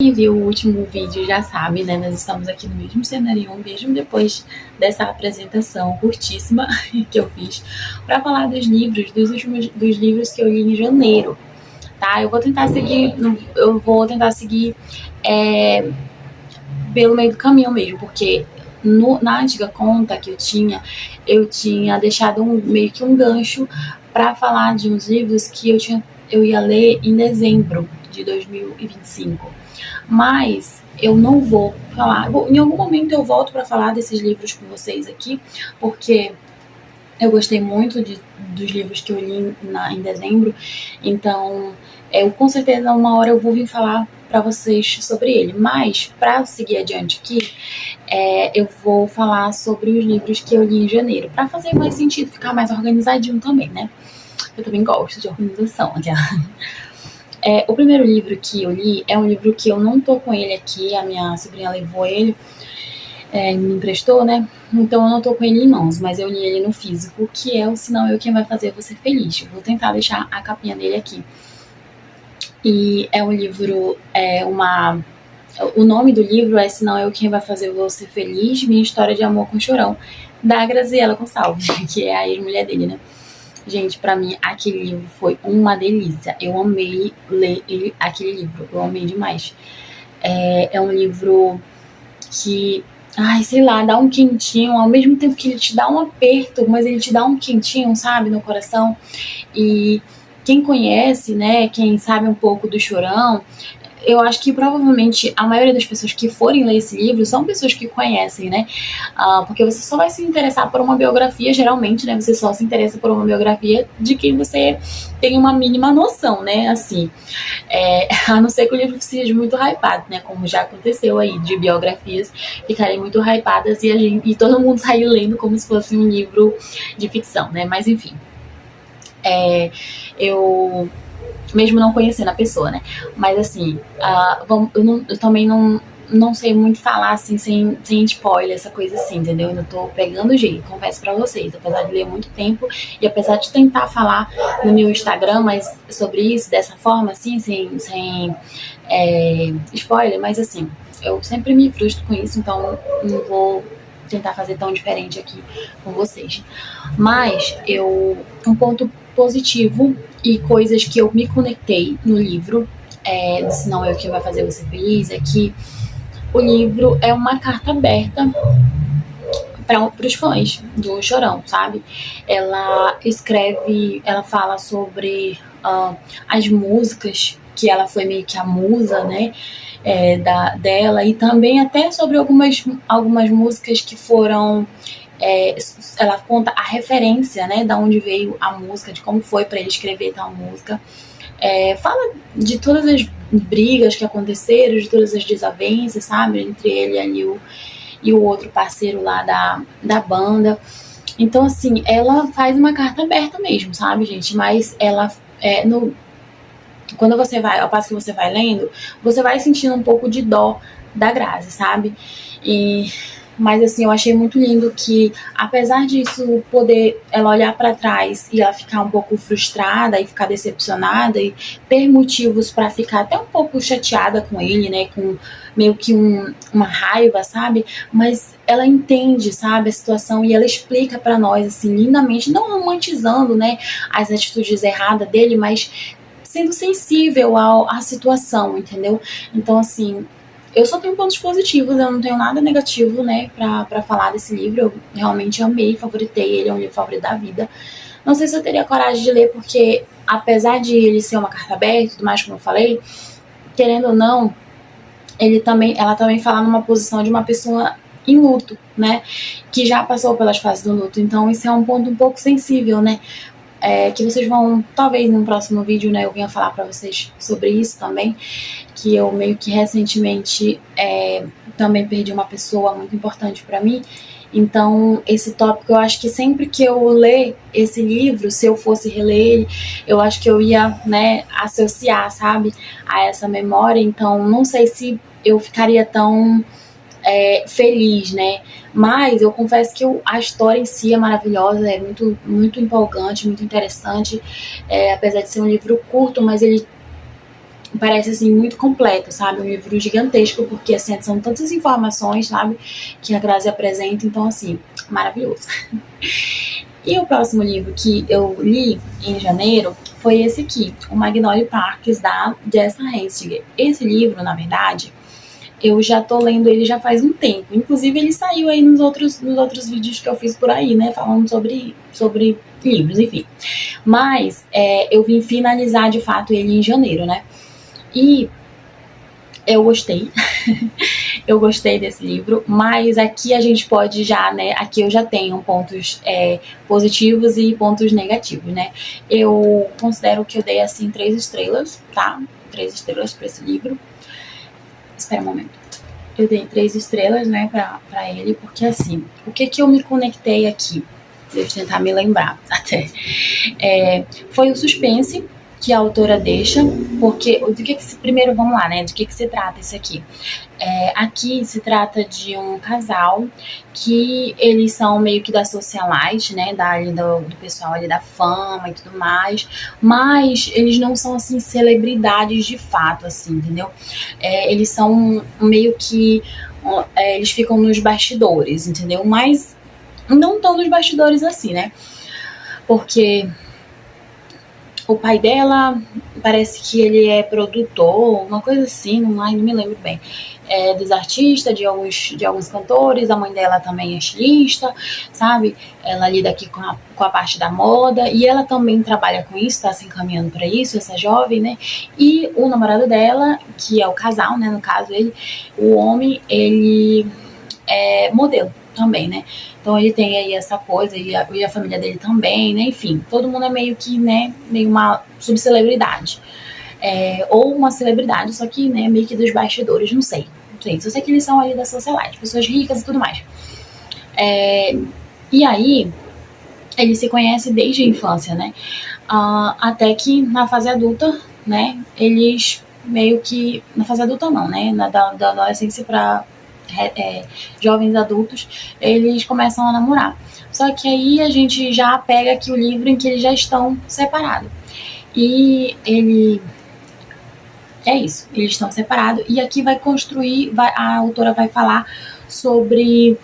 Quem viu o último vídeo já sabe, né? Nós estamos aqui no mesmo cenário, mesmo depois dessa apresentação curtíssima que eu fiz para falar dos livros, dos livros que eu li em janeiro, tá? Eu vou tentar seguir é, pelo meio do caminho mesmo, porque na antiga conta que eu tinha deixado meio que um gancho para falar de uns livros que eu ia ler em dezembro de 2025. Mas eu não vou falar. Em algum momento eu volto para falar desses livros com vocês aqui, porque eu gostei muito dos livros que eu li em dezembro. Então, eu com certeza uma hora eu vou vir falar para vocês sobre ele. Mas, para seguir adiante aqui, eu vou falar sobre os livros que eu li em janeiro, para fazer mais sentido, ficar mais organizadinho também, né? Eu também gosto de organização. O primeiro livro que eu li é um livro que eu não tô com ele aqui, a minha sobrinha levou ele, me emprestou, né? Então eu não tô com ele em mãos, mas eu li ele no físico, que é o Senão Eu Quem Vai Fazer Você Feliz. Eu vou tentar deixar a capinha dele aqui. E é um livro, o nome do livro é Senão Eu Quem Vai Fazer Você Feliz, Minha História de Amor com Chorão, da Graziella Gonçalves, que é a ex-mulher dele, né? Gente, pra mim, aquele livro foi uma delícia. Eu amei ler aquele livro. Eu amei demais. É um livro que, sei lá, dá um quentinho. Ao mesmo tempo que ele te dá um aperto, mas ele te dá um quentinho, sabe, no coração. E quem conhece, né, quem sabe um pouco do Chorão, eu acho que provavelmente a maioria das pessoas que forem ler esse livro são pessoas que conhecem, né? Porque você só vai se interessar por uma biografia, geralmente, né? Você só se interessa por uma biografia de quem você tem uma mínima noção, né? Assim, a não ser que o livro seja muito hypado, né? Como já aconteceu aí, de biografias ficarem muito hypadas e todo mundo sair lendo como se fosse um livro de ficção, né? Mas enfim, eu mesmo não conhecendo a pessoa, né? Mas assim, eu também não sei muito falar assim, sem spoiler, essa coisa assim, entendeu? Eu ainda tô pegando o jeito, confesso pra vocês, apesar de ler muito tempo e apesar de tentar falar no meu Instagram, mas sobre isso, dessa forma, assim, sem spoiler, mas assim, eu sempre me frustro com isso, então não vou tentar fazer tão diferente aqui com vocês. Mas um ponto positivo e coisas que eu me conectei no livro, Senão Eu Quem Vai Fazer Você Feliz, é que o livro é uma carta aberta para os fãs do Chorão, sabe? Ela fala sobre as músicas, que ela foi meio que a musa, né? Dela, e também até sobre algumas músicas que foram. Ela conta a referência, né, da onde veio a música, de como foi para ele escrever tal música. Fala de todas as brigas que aconteceram, de todas as desavenças, sabe, entre ele e o outro parceiro lá da banda. Então, assim, ela faz uma carta aberta mesmo, sabe, gente? Mas ela, quando você vai, ao passo que você vai lendo, você vai sentindo um pouco de dó da Grazi, sabe? Mas assim, eu achei muito lindo que, apesar disso poder ela olhar para trás e ela ficar um pouco frustrada e ficar decepcionada e ter motivos para ficar até um pouco chateada com ele, né, com meio que uma raiva, sabe? Mas ela entende, sabe, a situação e ela explica para nós assim lindamente, não romantizando, né, as atitudes erradas dele, mas sendo sensível à situação, entendeu? Então assim, eu só tenho pontos positivos, eu não tenho nada negativo, né, pra falar desse livro. Eu realmente amei, favoritei ele, é um livro favorito da vida. Não sei se eu teria coragem de ler, porque apesar de ele ser uma carta aberta e tudo mais, como eu falei, querendo ou não, ela também fala numa posição de uma pessoa em luto, né, que já passou pelas fases do luto. Então isso é um ponto um pouco sensível, né, que vocês vão, talvez no próximo vídeo, né, eu venha falar pra vocês sobre isso também, que eu meio que recentemente também perdi uma pessoa muito importante pra mim. Então esse tópico, eu acho que sempre que eu ler esse livro, se eu fosse reler ele, eu acho que eu ia, né, associar, sabe, a essa memória. Então não sei se eu ficaria tão feliz, né? Mas eu confesso que a história em si é maravilhosa, é muito, muito empolgante, muito interessante. Apesar de ser um livro curto, mas ele parece assim muito completo, sabe? Um livro gigantesco, porque assim, são tantas informações, sabe? Que a Grazi apresenta, então assim, maravilhoso. E o próximo livro que eu li em janeiro foi esse aqui, o Magnolia Parks, da Jessa Hensinger. Esse livro, na verdade, eu já tô lendo ele já faz um tempo. Inclusive, ele saiu aí nos outros vídeos que eu fiz por aí, né? Falando sobre livros, enfim. Mas eu vim finalizar, de fato, ele em janeiro, né? E eu gostei. Eu gostei desse livro, mas aqui a gente pode já, né? Aqui eu já tenho pontos positivos e pontos negativos, né? Eu considero que eu dei, assim, 3 estrelas, tá? 3 estrelas pra esse livro. Espera um momento. Eu dei 3 estrelas, né, pra ele, porque assim, o que eu me conectei aqui? Deixa eu tentar me lembrar até. Foi o suspense que a autora deixa, porque do que primeiro vamos lá, né? Do que se trata isso aqui? Aqui se trata de um casal que eles são meio que da socialite, né, do pessoal ali da fama e tudo mais, mas eles não são assim celebridades de fato, assim, entendeu? Eles são meio que eles ficam nos bastidores, entendeu? Mas não tão nos bastidores assim, né? Porque o pai dela parece que ele é produtor, uma coisa assim, não me lembro bem. Dos artistas, de alguns cantores, a mãe dela também é estilista, sabe? Ela lida aqui com a parte da moda e ela também trabalha com isso, tá se encaminhando para isso, essa jovem, né? E o namorado dela, que é o casal, né? No caso, o homem, ele é modelo também, né? Então ele tem aí essa coisa, e a família dele também, né? Enfim, todo mundo é meio que, né, meio uma subcelebridade. Ou uma celebridade, só que, né, meio que dos bastidores, não sei. Só sei que eles são ali da sociedade, pessoas ricas e tudo mais. E aí, eles se conhecem desde a infância, né? Até que na fase adulta, né, eles meio que... Na fase adulta não, né? Da adolescência pra jovens adultos, eles começam a namorar. Só que aí a gente já pega aqui o livro em que eles já estão separados. E eles estão separados. E aqui vai construir, a autora vai falar sobre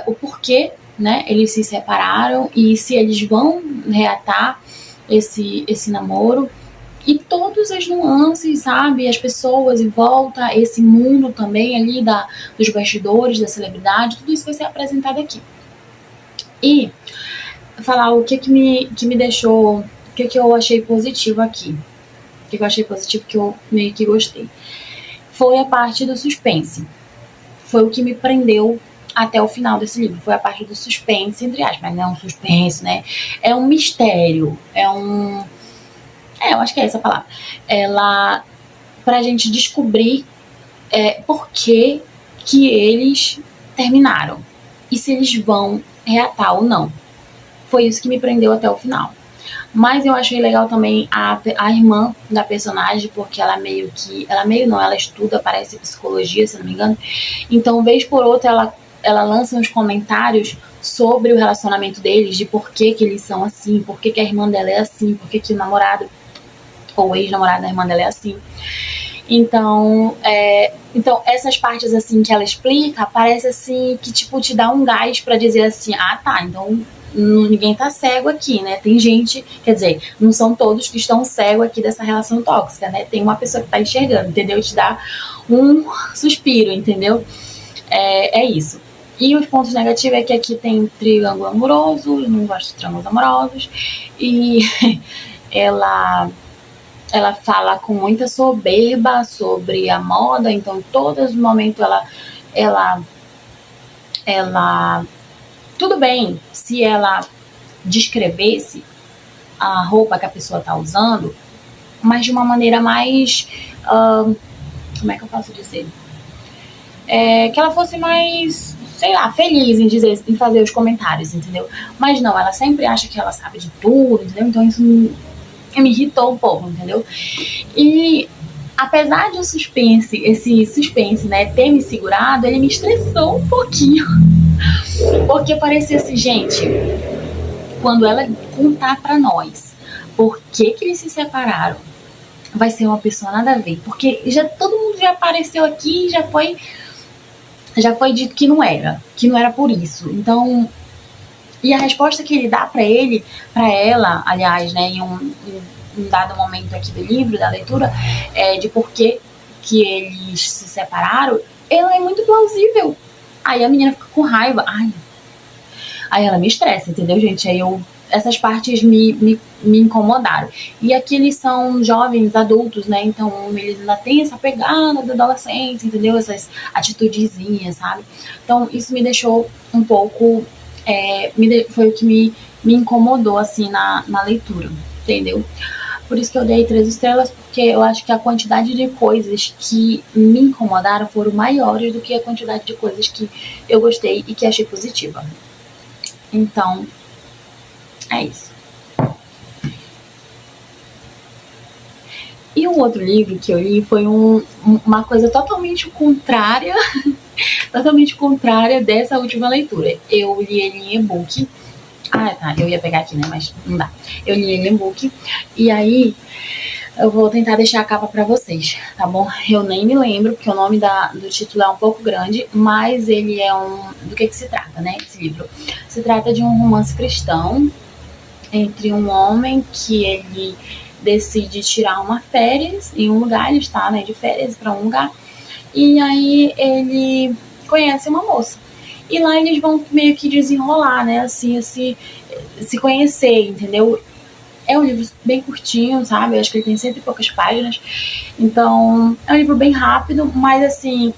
o porquê, né, eles se separaram e se eles vão reatar esse namoro. E todas as nuances, sabe? As pessoas em volta, esse mundo também ali dos bastidores, da celebridade, tudo isso vai ser apresentado aqui. E falar o que me deixou, o que eu achei positivo aqui. O que eu achei positivo, que eu meio que gostei. Foi a parte do suspense. Foi o que me prendeu até o final desse livro. Foi a parte do suspense, entre aspas, mas não é um suspense, né? É um mistério, eu acho que é essa a palavra. Pra gente descobrir por que eles terminaram. E se eles vão reatar ou não. Foi isso que me prendeu até o final. Mas eu achei legal também a irmã da personagem, porque ela ela estuda, parece psicologia, se não me engano. Então, vez por outra, ela lança uns comentários sobre o relacionamento deles, de por que eles são assim, por que a irmã dela é assim, por que o namorado ou o ex-namorado da irmã dela é assim. Então, essas partes assim que ela explica, parece assim que tipo te dá um gás pra dizer assim, tá, então ninguém tá cego aqui, né? Tem gente, quer dizer, não são todos que estão cegos aqui dessa relação tóxica, né? Tem uma pessoa que tá enxergando, entendeu? Te dá um suspiro, entendeu? É isso. E os pontos negativos é que aqui tem triângulo amoroso, eu não gosto de triângulos amorosos, e ela fala com muita soberba sobre a moda, então em todos os momentos ela tudo bem se ela descrevesse a roupa que a pessoa está usando, mas de uma maneira mais como é que eu posso dizer? Que ela fosse mais, sei lá, feliz em fazer os comentários, entendeu? Mas não, ela sempre acha que ela sabe de tudo, entendeu? Então isso me irritou um pouco, entendeu? E apesar de esse suspense, né, ter me segurado, ele me estressou um pouquinho. Porque parecia assim, gente, quando ela contar pra nós por que eles se separaram, vai ser uma pessoa nada a ver, porque já todo mundo já apareceu aqui, já foi dito que não era por isso. Então, e a resposta que ele dá para ele, para ela, aliás, né, em um dado momento aqui do livro, da leitura, de por que eles se separaram, ela é muito plausível. Aí a menina fica com raiva. Ai, aí ela me estressa, entendeu, gente? Essas partes me incomodaram. E aqui eles são jovens, adultos, né? Então eles ainda têm essa pegada da adolescência, entendeu? Essas atitudezinhas, sabe? Então isso me deixou um pouco. Foi o que me incomodou, assim, na leitura, entendeu? Por isso que eu dei 3 estrelas, porque eu acho que a quantidade de coisas que me incomodaram foram maiores do que a quantidade de coisas que eu gostei e que achei positiva. Então, é isso. E o outro livro que eu li foi uma coisa totalmente contrária, totalmente contrária dessa última leitura. Eu li ele em e-book. Ah, tá, eu ia pegar aqui, né, mas não dá. Eu li ele em e-book, e aí eu vou tentar deixar a capa pra vocês, tá bom? Eu nem me lembro, porque o nome do título é um pouco grande, mas ele é do que se trata, né, esse livro? Se trata de um romance cristão entre um homem que ele decide tirar uma férias em um lugar, ele está, né, de férias para um lugar, e aí ele conhece uma moça. E lá eles vão meio que desenrolar, né, assim, se conhecer, entendeu? É um livro bem curtinho, sabe? Eu acho que ele tem 100 e poucas páginas. Então, é um livro bem rápido, mas assim,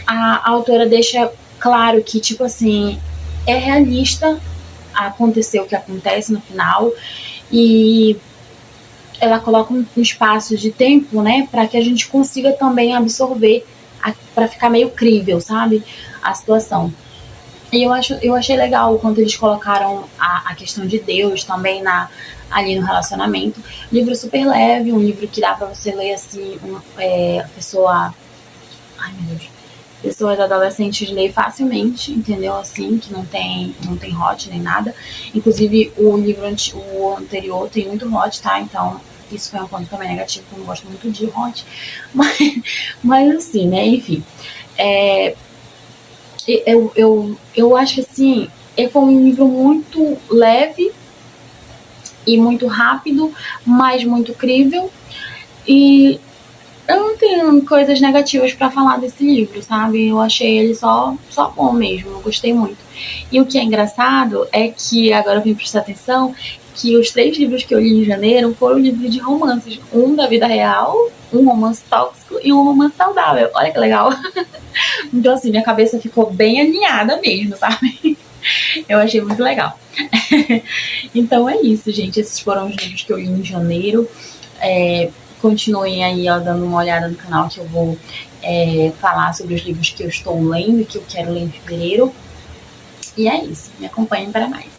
a autora deixa claro que, tipo assim, é realista acontecer o que acontece no final, e ela coloca um espaço de tempo, né, para que a gente consiga também absorver, para ficar meio crível, sabe, a situação. E eu achei legal o quanto eles colocaram a questão de Deus também ali no relacionamento. Livro super leve, um livro que dá para você ler assim, pessoa. Ai meu Deus. Pessoas adolescentes ler facilmente, entendeu? Assim, que não tem hot nem nada. Inclusive, o anterior tem muito hot, tá? Então, isso foi um ponto também negativo, porque eu não gosto muito de hot. Mas assim, né? Enfim. Eu acho que assim, foi um livro muito leve e muito rápido, mas muito crível. E eu não tenho coisas negativas pra falar desse livro, sabe? Eu achei ele só bom mesmo, eu gostei muito. E o que é engraçado é que, agora eu vim prestar atenção, que os 3 livros que eu li em janeiro foram livros de romances. Um da vida real, um romance tóxico e um romance saudável. Olha que legal. Então, assim, minha cabeça ficou bem alinhada mesmo, sabe? Eu achei muito legal. Então é isso, gente. Esses foram os livros que eu li em janeiro. Continuem aí, ó, dando uma olhada no canal, que eu vou falar sobre os livros que eu estou lendo e que eu quero ler em fevereiro. E é isso. Me acompanhem para mais.